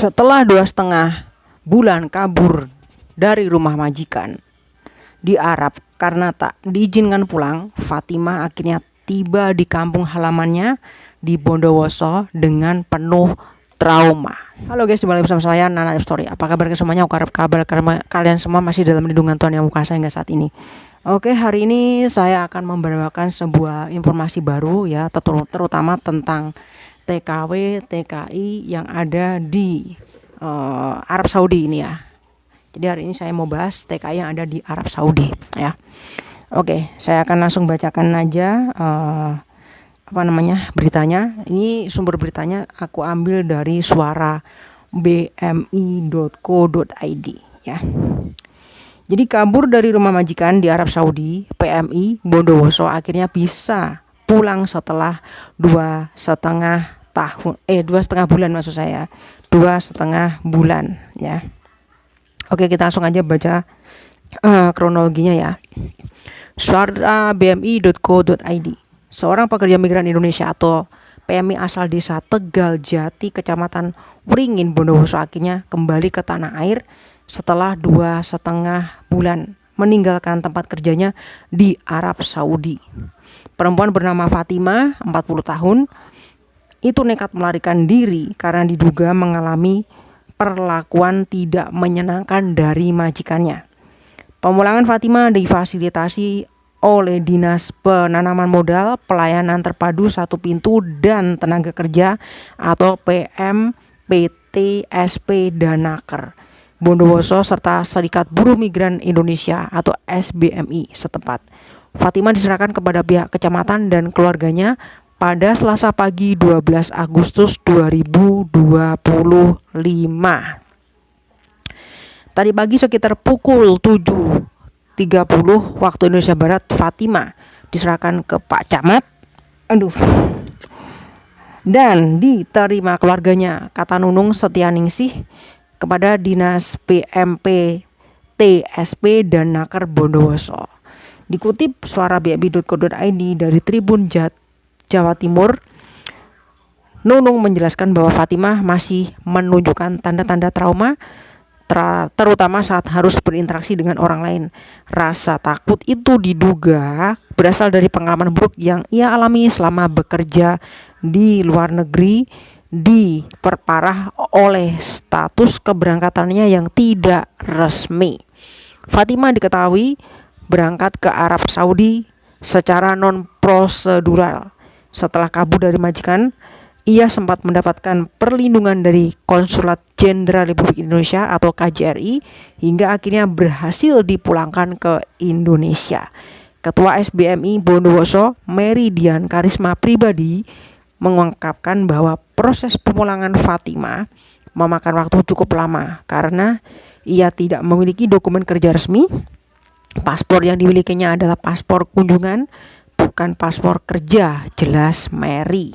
Setelah 2,5 bulan kabur dari rumah majikan di Arab karena tak diizinkan pulang, Fatimah akhirnya tiba di kampung halamannya di Bondowoso dengan penuh trauma. Halo guys, kembali bersama saya Nana Story. Apa kabar semuanya? Aku harap kabar kalian semua masih dalam lindungan Tuhan Yang Maha Kuasa hingga saat ini. Oke, hari ini saya akan membawakan sebuah informasi baru ya, terutama tentang TKW TKI yang ada di Arab Saudi ini ya. Jadi hari ini saya mau bahas TKI yang ada di Arab Saudi ya. Oke, saya akan langsung bacakan aja beritanya. Ini sumber beritanya aku ambil dari suara bmi.co.id ya. Jadi kabur dari rumah majikan di Arab Saudi, PMI Bondowoso akhirnya bisa pulang setelah 2,5 bulan maksud saya. 2,5 bulan ya. Oke, kita langsung aja baca kronologinya ya. Suara bmi.co.id. Seorang pekerja migran Indonesia atau PMI asal desa Tegal Jati, Kecamatan Wringin, Bondowoso akhirnya kembali ke tanah air setelah 2,5 bulan meninggalkan tempat kerjanya di Arab Saudi. Perempuan bernama Fatimah, 40 tahun, itu nekat melarikan diri karena diduga mengalami perlakuan tidak menyenangkan dari majikannya. Pemulangan Fatimah difasilitasi oleh Dinas Penanaman Modal, Pelayanan Terpadu Satu Pintu dan Tenaga Kerja atau PMPTSP Danaker Bondowoso serta Serikat Buruh Migran Indonesia atau SBMI setempat. Fatimah diserahkan kepada pihak kecamatan dan keluarganya pada Selasa pagi 12 Agustus 2025. Tadi pagi sekitar pukul 7.30 waktu Indonesia Barat, Fatimah diserahkan ke Pak Camat dan diterima keluarganya, kata Nunung Setianingsih kepada Dinas PMP TSP Danaker Bondowoso. Dikutip suara bmi.co.id dari Tribun Jawa Timur, Nunung menjelaskan bahwa Fatimah masih menunjukkan tanda-tanda trauma, terutama saat harus berinteraksi dengan orang lain. Rasa takut itu diduga berasal dari pengalaman buruk yang ia alami selama bekerja di luar negeri, diperparah oleh status keberangkatannya yang tidak resmi. Fatimah diketahui berangkat ke Arab Saudi secara non-prosedural. Setelah kabur dari majikan, ia sempat mendapatkan perlindungan dari Konsulat Jenderal Republik Indonesia atau KJRI hingga akhirnya berhasil dipulangkan ke Indonesia. Ketua SBMI Bondowoso, Meridian Karisma Pribadi, mengungkapkan bahwa proses pemulangan Fatimah memakan waktu cukup lama karena ia tidak memiliki dokumen kerja resmi. Paspor yang dimilikinya adalah paspor kunjungan, bukan paspor kerja, jelas Mary.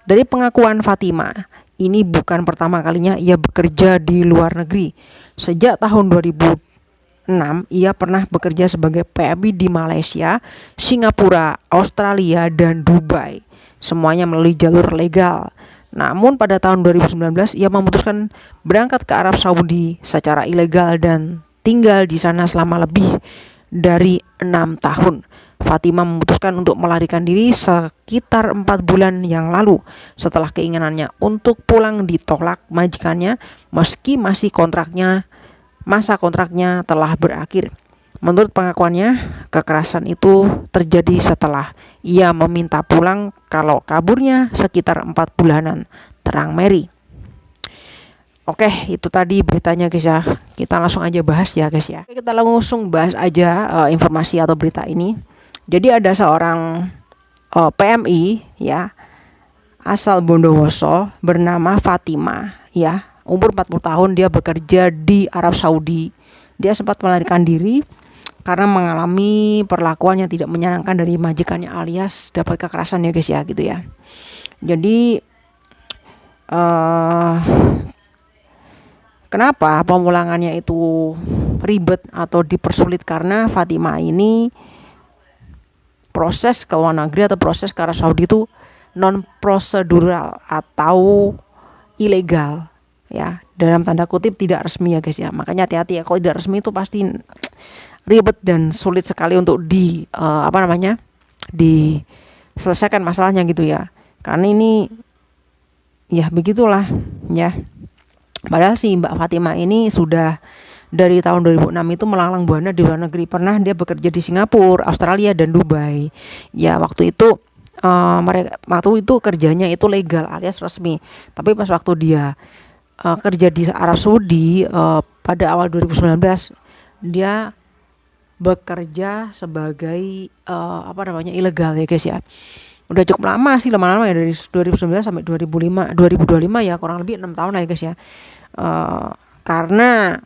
Dari pengakuan Fatimah, ini bukan pertama kalinya ia bekerja di luar negeri. Sejak tahun 2006, ia pernah bekerja sebagai PMI di Malaysia, Singapura, Australia, dan Dubai. Semuanya melalui jalur legal. Namun pada tahun 2019 ia memutuskan berangkat ke Arab Saudi secara ilegal dan tinggal di sana selama lebih dari 6 tahun. Fatimah memutuskan untuk melarikan diri sekitar 4 bulan yang lalu setelah keinginannya untuk pulang ditolak majikannya meski masa kontraknya telah berakhir. Menurut pengakuannya, kekerasan itu terjadi setelah ia meminta pulang kalau kaburnya sekitar 4 bulanan, terang Mary. Oke, itu tadi beritanya guys ya. Kita langsung aja bahas ya guys ya. Kita langsung bahas aja informasi atau berita ini. Jadi ada seorang PMI ya, asal Bondowoso bernama Fatimah ya, umur 40 tahun, dia bekerja di Arab Saudi. Dia sempat melarikan diri karena mengalami perlakuan yang tidak menyenangkan dari majikannya alias dapat kekerasan ya guys ya gitu ya. Jadi kenapa pemulangannya itu ribet atau dipersulit? Karena Fatimah ini proses ke luar negeri atau proses ke Arab Saudi itu non prosedural atau ilegal ya, dalam tanda kutip tidak resmi ya guys ya. Makanya hati-hati ya, kalau tidak resmi itu pasti ribet dan sulit sekali untuk diselesaikan masalahnya gitu ya. Karena ini ya begitulah ya. Padahal si Mbak Fatima ini sudah dari tahun 2006 itu melalang buana di luar negeri. Pernah dia bekerja di Singapura, Australia, dan Dubai. Ya waktu itu waktu itu kerjanya itu legal alias resmi. Tapi pas waktu dia kerja di Arab Saudi pada awal 2019, dia bekerja sebagai ilegal ya guys ya. Udah cukup lama sih, lama-lama ya, dari 2019 sampai 2025 ya, kurang lebih 6 tahun lah ya guys ya. Karena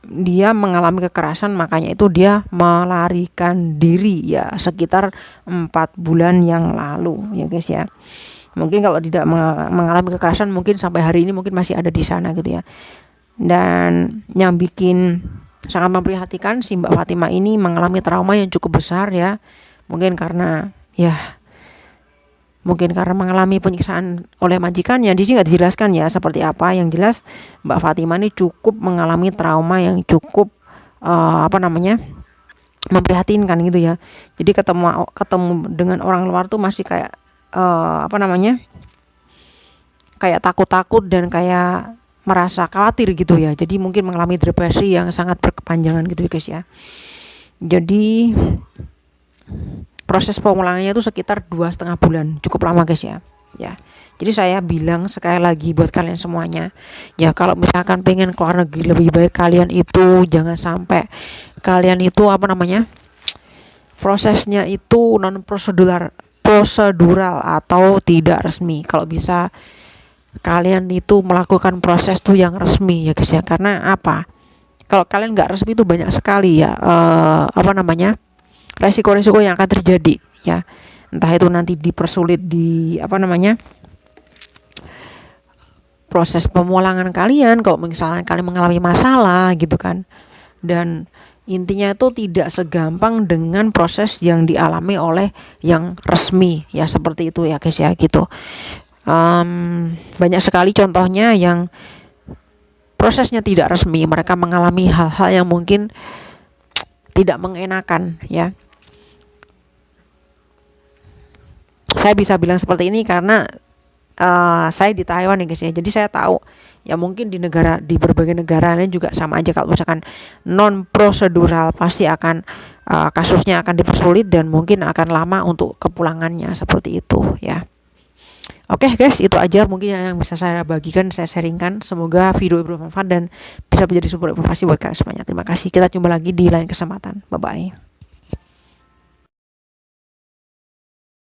dia mengalami kekerasan, makanya itu dia melarikan diri ya sekitar 4 bulan yang lalu ya guys ya. Mungkin kalau tidak mengalami kekerasan mungkin sampai hari ini mungkin masih ada di sana gitu ya. Dan yang bikin sangat memprihatinkan, si Mbak Fatima ini mengalami trauma yang cukup besar ya. Mungkin karena mengalami penyiksaan oleh majikannya. Di sini nggak dijelaskan ya seperti apa. Yang jelas Mbak Fatima ini cukup mengalami trauma yang cukup memprihatinkan gitu ya. Jadi ketemu dengan orang luar tuh masih kayak kayak takut-takut dan kayak merasa khawatir gitu ya. Jadi mungkin mengalami depresi yang sangat berkepanjangan gitu ya guys ya. Jadi proses pemulangannya itu sekitar 2,5 bulan, cukup lama guys ya. Jadi saya bilang sekali lagi buat kalian semuanya, ya kalau misalkan pengen keluar negeri, lebih baik kalian itu jangan sampai kalian itu prosesnya itu non prosedural atau tidak resmi. Kalau bisa kalian itu melakukan proses tuh yang resmi ya guys ya. Karena apa? Kalau kalian nggak resmi itu banyak sekali ya resiko-resiko yang akan terjadi ya. Entah itu nanti dipersulit proses pemulangan kalian kalau misalnya kalian mengalami masalah gitu kan. Dan intinya itu tidak segampang dengan proses yang dialami oleh yang resmi ya, seperti itu ya guys ya gitu. Banyak sekali contohnya yang prosesnya tidak resmi, mereka mengalami hal-hal yang mungkin tidak mengenakan ya. Saya bisa bilang seperti ini karena saya di Taiwan ya guys ya. Jadi saya tahu ya, mungkin di berbagai negara lain juga sama aja. Kalau misalkan non prosedural pasti akan kasusnya akan dipersulit dan mungkin akan lama untuk kepulangannya, seperti itu ya. Oke guys, itu aja mungkin yang bisa saya bagikan, saya sharingkan. Semoga video bermanfaat dan bisa menjadi sumber informasi buat kalian semuanya. Terima kasih. Kita jumpa lagi di lain kesempatan. Bye bye.